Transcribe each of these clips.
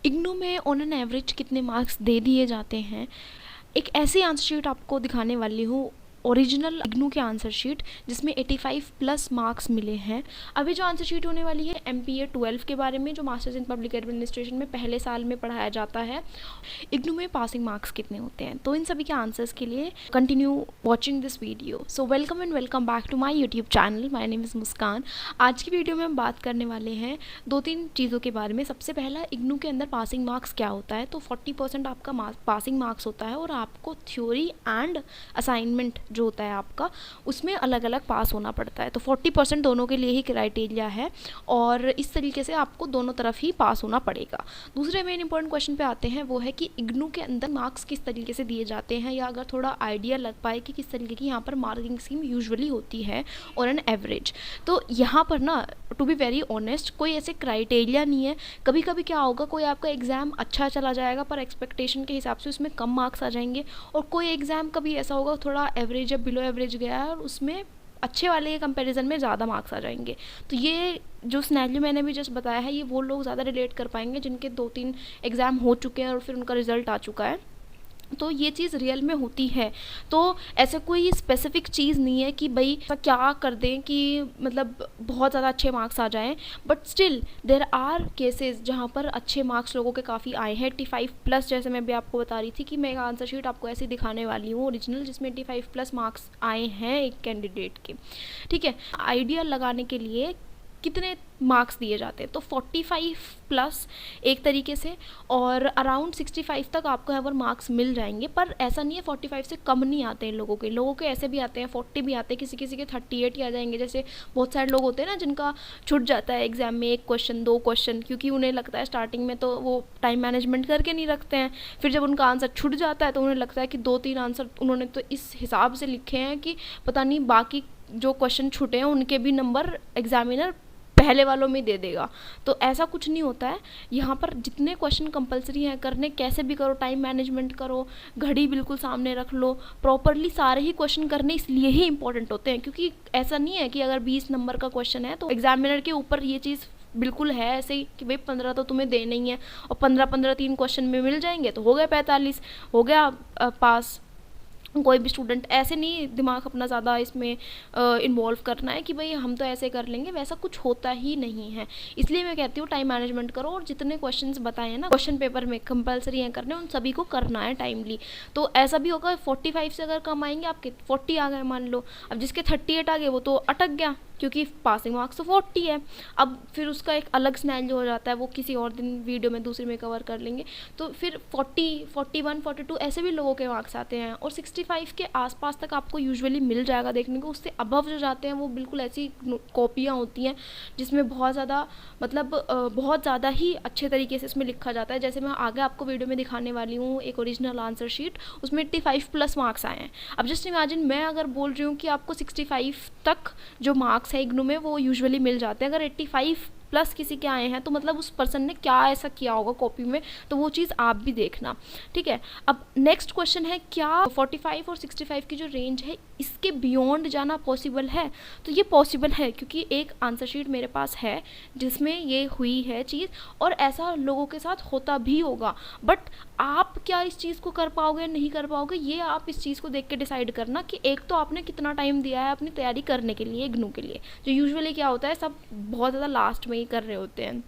इग्नू में on an average कितने marks दे दिए जाते हैं, एक ऐसी आंसर शीट आपको दिखाने वाली हूँ, ओरिजिनल इग्नू के आंसर शीट जिसमें 85 प्लस मार्क्स मिले हैं। अभी जो आंसर शीट होने वाली है MPA 12 के बारे में, जो मास्टर्स इन पब्लिक एडमिनिस्ट्रेशन में पहले साल में पढ़ाया जाता है। इग्नू में पासिंग मार्क्स कितने होते हैं, तो इन सभी के आंसर्स के लिए continue watching this video. So welcome and welcome back to my YouTube channel. My name is Muskan. आज की वीडियो में हम बात करने वाले हैं 2-3 चीज़ों के बारे में। सबसे पहला, इग्नू के अंदर पासिंग मार्क्स क्या होता है। तो 40% आपका पासिंग मार्क्स होता है और आपको थ्योरी एंड असाइनमेंट जो होता है आपका, उसमें अलग अलग पास होना पड़ता है। तो 40% दोनों के लिए ही क्राइटेरिया है और इस तरीके से आपको दोनों तरफ ही पास होना पड़ेगा। दूसरे मेन इंपॉर्टेंट क्वेश्चन पे आते हैं, वो है कि इग्नू के अंदर मार्क्स किस तरीके से दिए जाते हैं, या अगर थोड़ा आइडिया लग पाए कि किस तरीके की यहाँ पर मार्किंग स्कीम यूजुअली होती है और एन एवरेज। तो यहाँ पर ना, टू बी वेरी ऑनेस्ट, कोई ऐसे क्राइटेरिया नहीं है। कभी कभी क्या होगा, कोई आपका एग्ज़ाम अच्छा चला जाएगा पर एक्सपेक्टेशन के हिसाब से उसमें कम मार्क्स आ जाएंगे, और कोई एग्ज़ाम कभी ऐसा होगा थोड़ा एवरेज या बिलो एवरेज गया है और उसमें अच्छे वाले के कंपैरिजन में ज़्यादा मार्क्स आ जाएंगे। तो ये जो सिनेरियो मैंने भी जस्ट बताया है, ये वो लोग ज़्यादा रिलेट कर पाएंगे जिनके 2-3 एग्ज़ाम हो चुके हैं और फिर उनका रिजल्ट आ चुका है। तो ये चीज़ रियल में होती है। तो ऐसा कोई स्पेसिफिक चीज़ नहीं है कि भाई क्या कर दें कि मतलब बहुत ज़्यादा अच्छे मार्क्स आ जाएं, but still there are cases जहाँ पर अच्छे मार्क्स लोगों के काफ़ी आए हैं। 85 प्लस, जैसे मैं भी आपको बता रही थी कि मैं एक आंसर शीट आपको ऐसी दिखाने वाली हूँ ओरिजिनल, जिसमें 85 प्लस मार्क्स आए हैं एक कैंडिडेट के। ठीक है, आइडिया लगाने के लिए कितने मार्क्स दिए जाते हैं, तो 45 प्लस एक तरीके से, और अराउंड 65 तक आपको यहाँ पर मार्क्स मिल जाएंगे। पर ऐसा नहीं है 45 से कम नहीं आते हैं लोगों के ऐसे भी आते हैं 40 भी आते हैं, किसी किसी के 38 ही आ जाएंगे। जैसे बहुत सारे लोग होते हैं ना जिनका छूट जाता है एग्जाम में 1 क्वेश्चन 2 क्वेश्चन, क्योंकि उन्हें लगता है स्टार्टिंग में तो वो टाइम मैनेजमेंट करके नहीं रखते हैं, फिर जब उनका आंसर छूट जाता है तो उन्हें लगता है कि 2-3 आंसर उन्होंने तो इस हिसाब से लिखे हैं कि पता नहीं बाकी जो क्वेश्चन छूटे हैं उनके भी नंबर एग्जामिनर पहले वालों में दे देगा। तो ऐसा कुछ नहीं होता है। यहाँ पर जितने क्वेश्चन कंपलसरी हैं करने, कैसे भी करो, टाइम मैनेजमेंट करो, घड़ी बिल्कुल सामने रख लो, प्रॉपरली सारे ही क्वेश्चन करने इसलिए ही इंपॉर्टेंट होते हैं, क्योंकि ऐसा नहीं है कि अगर 20 नंबर का क्वेश्चन है तो एग्जामिनर के ऊपर ये चीज़ बिल्कुल है ऐसे ही कि भाई 15 तो तुम्हें देना ही है, और 15-15 3 क्वेश्चन में मिल जाएंगे तो हो गए 45, हो गया पास। कोई भी स्टूडेंट ऐसे नहीं दिमाग अपना ज़्यादा इसमें इन्वॉल्व करना है कि भाई हम तो ऐसे कर लेंगे, वैसा कुछ होता ही नहीं है। इसलिए मैं कहती हूँ टाइम मैनेजमेंट करो, और जितने क्वेश्चंस बताए हैं ना क्वेश्चन पेपर में कंपलसरी हैं करने, उन सभी को करना है टाइमली। तो ऐसा भी होगा 45 से अगर कम आएंगे, आपके 40 आ गए मान लो, अब जिसके 38 आ गए वो तो अटक गया, क्योंकि पासिंग मार्क्स तो 40 है। अब फिर उसका एक अलग सिनेरियो हो जाता है, वो किसी और दिन वीडियो में दूसरे में कवर कर लेंगे। तो फिर 40, 41, 42 ऐसे भी लोगों के मार्क्स आते हैं, और 65 के आसपास तक आपको यूजुअली मिल जाएगा देखने को। उससे अबव जो जाते हैं वो बिल्कुल ऐसी कॉपियाँ होती हैं जिसमें बहुत ज़्यादा मतलब बहुत ज़्यादा ही अच्छे तरीके से इसमें लिखा जाता है। जैसे मैं आगे आपको वीडियो में दिखाने वाली हूँ एक ओरिजिनल आंसर शीट, उसमें 85 प्लस मार्क्स आए हैं। अब जस्ट इमेजिन, मैं अगर बोल रही हूँ कि आपको 65 तक जो मार्क्स है इग्नू में वो यूजुअली मिल जाते हैं, अगर 85 प्लस किसी के आए हैं तो मतलब उस पर्सन ने क्या ऐसा किया होगा कॉपी में, तो वो चीज़ आप भी देखना। ठीक है, अब नेक्स्ट क्वेश्चन है, क्या 45 और 65 की जो रेंज है इसके बियॉन्ड जाना पॉसिबल है। तो ये पॉसिबल है, क्योंकि एक आंसर शीट मेरे पास है जिसमें ये हुई है चीज़, और ऐसा लोगों के साथ होता भी होगा। बट आप क्या इस चीज़ को कर पाओगे नहीं कर पाओगे, ये आप इस चीज़ को देख के डिसाइड करना कि एक तो आपने कितना टाइम दिया है अपनी तैयारी करने के लिए इग्नू के लिए, जो यूजुअली क्या होता है सब बहुत ज़्यादा लास्ट में ही कर रहे होते हैं।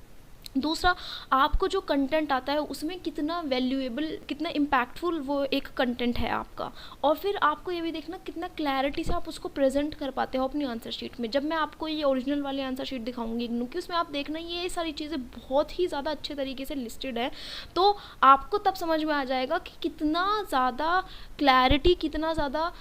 दूसरा, आपको जो कंटेंट आता है उसमें कितना वैल्यूएबल, कितना इम्पैक्टफुल वो एक कंटेंट है आपका, और फिर आपको ये भी देखना कितना क्लैरिटी से आप उसको प्रेजेंट कर पाते हो अपनी आंसर शीट में। जब मैं आपको ये ओरिजिनल वाली आंसर शीट दिखाऊंगी इग्नू की, उसमें आप देखना ये सारी चीज़ें बहुत ही ज़्यादा अच्छे तरीके से लिस्टेड है, तो आपको तब समझ में आ जाएगा कि कितना ज़्यादा क्लैरिटी, कितना ज़्यादा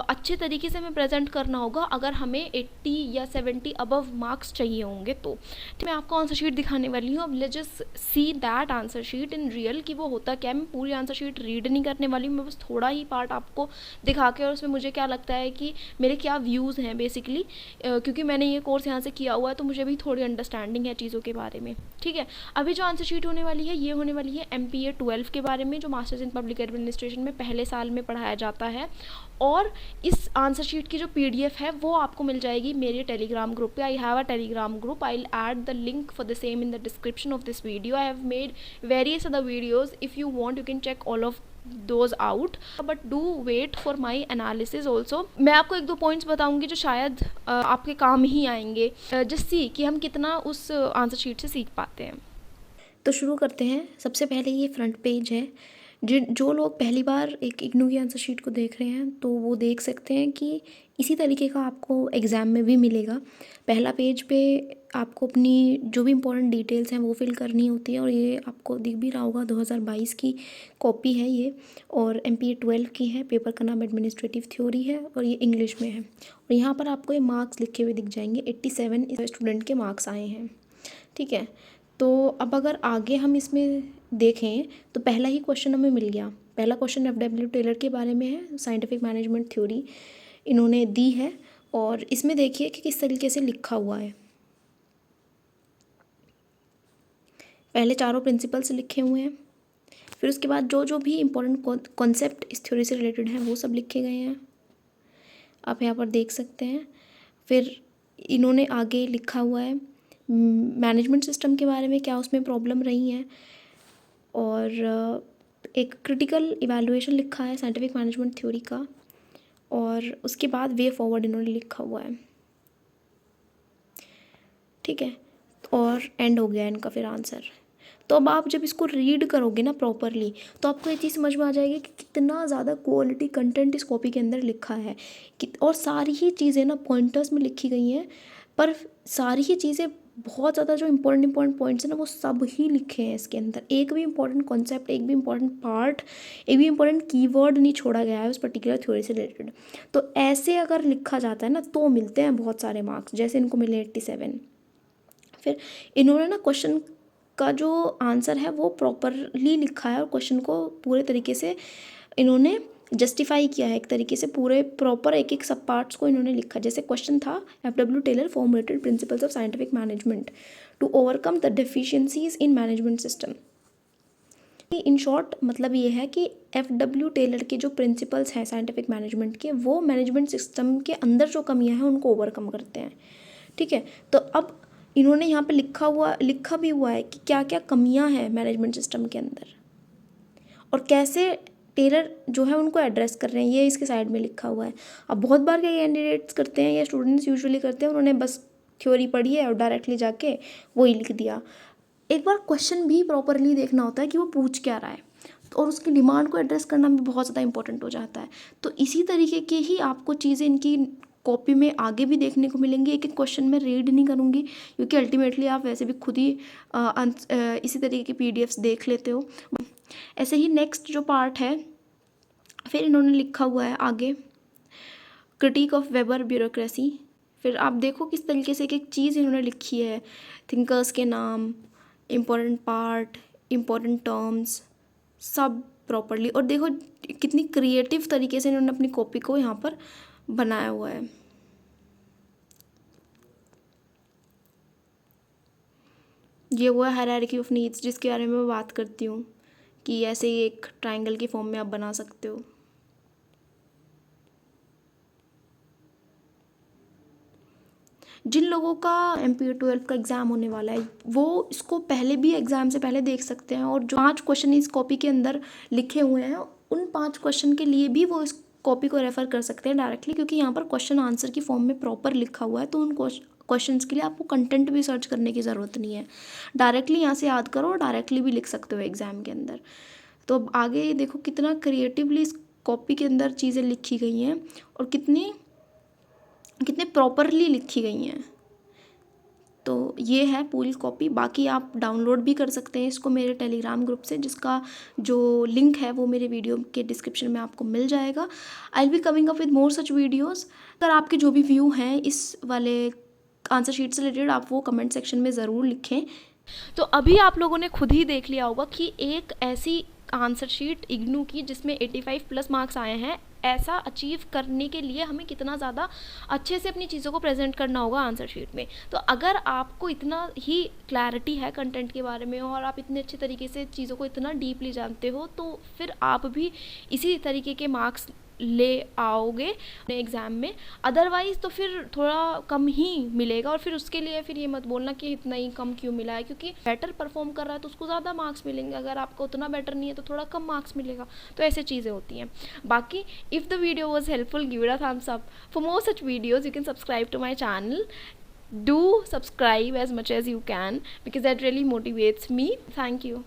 अच्छे तरीके से हमें प्रेजेंट करना होगा अगर हमें 80 या 70 अबव मार्क्स चाहिए होंगे। तो मैं आपको आंसर शीट दिखाने वाली हूँ। अब let's just see that answer sheet in real कि वो होता क्या है। मैं पूरी आंसर शीट रीड नहीं करने वाली हूँ, मैं बस थोड़ा ही पार्ट आपको दिखा के और उसमें मुझे क्या लगता है कि मेरे क्या व्यूज़ हैं बेसिकली, क्योंकि मैंने ये कोर्स यहाँ से किया हुआ है तो मुझे भी थोड़ी अंडरस्टैंडिंग है चीज़ों के बारे में। ठीक है, अभी जो आंसर शीट होने वाली है ये होने वाली है MPA 12 के बारे में, जो मास्टर्स इन पब्लिक एडमिनिस्ट्रेशन में पहले साल में पढ़ाया जाता है। और इस आंसर शीट की जो PDF है वो आपको मिल जाएगी मेरे टेलीग्राम ग्रुप पे। I have a Telegram group, I will add the link for the same in the description description of this video. I have made various other videos. If you want, you can check all of those out, but do wait for my analysis also. मैं आपको एक दो points बताऊंगी जो शायद आपके काम ही आएंगे, जस्ट सी कि हम कितना उस आंसर शीट से सीख पाते हैं। तो शुरू करते हैं। सबसे पहले ये फ्रंट पेज है। जो लोग पहली बार एक इग्नू की आंसर शीट को देख रहे हैं तो वो देख सकते हैं कि इसी तरीके का आपको एग्ज़ाम में भी मिलेगा। पहला पेज पे आपको अपनी जो भी इंपॉर्टेंट डिटेल्स हैं वो फिल करनी होती है, और ये आपको दिख भी रहा होगा 2022 की कॉपी है ये, और MPA 12 की है। पेपर का नाम एडमिनिस्ट्रेटिव थ्योरी है और ये इंग्लिश में है। और यहाँ पर आपको ये मार्क्स लिखे हुए दिख जाएंगे। 87 स्टूडेंट के मार्क्स आए हैं, ठीक है। तो अब अगर आगे हम इसमें देखें तो पहला ही क्वेश्चन हमें मिल गया। पहला क्वेश्चन FW टेलर के बारे में है, साइंटिफिक मैनेजमेंट थ्योरी इन्होंने दी है, और इसमें देखिए कि किस तरीके से लिखा हुआ है। पहले चारों प्रिंसिपल्स लिखे हुए हैं, फिर उसके बाद जो जो भी इम्पोर्टेंट कॉन्सेप्ट इस थ्योरी से रिलेटेड हैं वो सब लिखे गए हैं, आप यहाँ पर देख सकते हैं। फिर इन्होंने आगे लिखा हुआ है मैनेजमेंट सिस्टम के बारे में, क्या उसमें प्रॉब्लम रही हैं, और एक क्रिटिकल इवैल्यूएशन लिखा है साइंटिफिक मैनेजमेंट थ्योरी का, और उसके बाद वे फॉरवर्ड इन्होंने लिखा हुआ है, ठीक है। और एंड हो गया इनका फिर आंसर। तो अब आप जब इसको रीड करोगे ना प्रॉपरली तो आपको ये चीज़ समझ में आ जाएगी कि कितना ज़्यादा क्वालिटी कंटेंट इस कॉपी के अंदर लिखा है, और सारी ही चीज़ें ना पॉइंटर्स में लिखी गई हैं, पर सारी ही चीज़ें बहुत ज़्यादा जो इम्पोर्टेंट पॉइंट्स हैं ना वो सब ही लिखे हैं इसके अंदर। एक भी इम्पोर्टेंट कॉन्सेप्ट, एक भी इम्पोर्टेंट पार्ट, एक भी इम्पोर्टेंट कीवर्ड नहीं छोड़ा गया है उस पर्टिकुलर थ्योरी से रिलेटेड। तो ऐसे अगर लिखा जाता है ना तो मिलते हैं बहुत सारे मार्क्स, जैसे इनको मिले 87। फिर इन्होंने ना क्वेश्चन का जो आंसर है वो प्रॉपरली लिखा है, और क्वेश्चन को पूरे तरीके से इन्होंने जस्टिफाई किया है, एक तरीके से पूरे प्रॉपर एक एक सब पार्ट्स को इन्होंने लिखा। जैसे क्वेश्चन था FW Taylor formulated principles of scientific management to overcome the deficiencies in management system. In short मतलब ये है कि FW टेलर के जो प्रिंसिपल्स हैं साइंटिफिक मैनेजमेंट के, वो मैनेजमेंट सिस्टम के अंदर जो कमियां हैं उनको ओवरकम करते हैं, ठीक है। तो अब इन्होंने यहाँ पे लिखा भी हुआ है कि क्या क्या कमियां हैं मैनेजमेंट सिस्टम के अंदर, और कैसे टेलर जो है उनको एड्रेस कर रहे हैं, ये इसके साइड में लिखा हुआ है। अब बहुत बार क्या कैंडिडेट्स करते हैं या स्टूडेंट्स यूजुअली करते हैं, उन्होंने बस थ्योरी पढ़ी है और डायरेक्टली जाके वही लिख दिया। एक बार क्वेश्चन भी प्रॉपरली देखना होता है कि वो पूछ क्या रहा है, और उसकी डिमांड को एड्रेस करना भी बहुत ज़्यादा इंपॉर्टेंट हो जाता है। तो इसी तरीके की ही आपको चीज़ें इनकी कॉपी में आगे भी देखने को मिलेंगी। एक एक क्वेश्चन में रीड नहीं करूँगी क्योंकि अल्टीमेटली आप वैसे भी खुद ही इसी तरीके की PDFs देख लेते हो। ऐसे ही नेक्स्ट जो पार्ट है, फिर इन्होंने लिखा हुआ है आगे क्रिटिक ऑफ वेबर ब्यूरोक्रेसी। फिर आप देखो किस तरीके से एक एक चीज़ इन्होंने लिखी है, थिंकर्स के नाम, इम्पोर्टेंट पार्ट, इम्पोर्टेंट टर्म्स, सब प्रॉपरली। और देखो कितनी क्रिएटिव तरीके से इन्होंने अपनी कॉपी को यहाँ पर बनाया हुआ है। ये वो है हायरार्की ऑफ नीड्स जिसके बारे में मैं बात करती हूँ कि ऐसे ही एक ट्रायंगल की फॉर्म में आप बना सकते हो। जिन लोगों का MPA 12 का एग्ज़ाम होने वाला है वो इसको पहले भी एग्ज़ाम से पहले देख सकते हैं, और जो 5 क्वेश्चन इस कॉपी के अंदर लिखे हुए हैं उन 5 क्वेश्चन के लिए भी वो इस कॉपी को रेफ़र कर सकते हैं डायरेक्टली, क्योंकि यहाँ पर क्वेश्चन आंसर की फॉर्म में प्रॉपर लिखा हुआ है। तो उन क्वेश्चंस के लिए आपको कंटेंट भी सर्च करने की ज़रूरत नहीं है, डायरेक्टली यहाँ से याद करो और डायरेक्टली भी लिख सकते हो एग्ज़ाम के अंदर। तो अब आगे देखो कितना क्रिएटिवली इस कॉपी के अंदर चीज़ें लिखी गई हैं और कितने प्रॉपरली लिखी गई हैं। तो ये है पूरी कॉपी। बाकी आप डाउनलोड भी कर सकते हैं इसको मेरे टेलीग्राम ग्रुप से, जिसका जो लिंक है वो मेरे वीडियो के डिस्क्रिप्शन में आपको मिल जाएगा। I will be coming up with more such videos. अगर आपके जो भी व्यू हैं इस वाले आंसर शीट से रिलेटेड आप वो कमेंट सेक्शन में ज़रूर लिखें। तो अभी आप लोगों ने खुद ही देख लिया होगा कि एक ऐसी आंसर शीट इग्नू की जिसमें 85 प्लस मार्क्स आए हैं, ऐसा अचीव करने के लिए हमें कितना ज़्यादा अच्छे से अपनी चीज़ों को प्रेजेंट करना होगा आंसर शीट में। तो अगर आपको इतना ही क्लैरिटी है कंटेंट के बारे में और आप इतने अच्छे तरीके से चीज़ों को इतना डीपली जानते हो, तो फिर आप भी इसी तरीके के मार्क्स ले आओगे एग्ज़ाम में, अदरवाइज़ तो फिर थोड़ा कम ही मिलेगा। और फिर उसके लिए फिर ये मत बोलना कि इतना ही कम क्यों मिला है, क्योंकि बेटर परफॉर्म कर रहा है तो उसको ज़्यादा मार्क्स मिलेंगे, अगर आपका उतना बेटर नहीं है तो थोड़ा कम मार्क्स मिलेगा। तो ऐसे चीज़ें होती हैं। बाकी if the video was helpful, give it a thumbs up. For more such videos you can subscribe to my channel. Do subscribe as much as you can because that really motivates me. Thank you.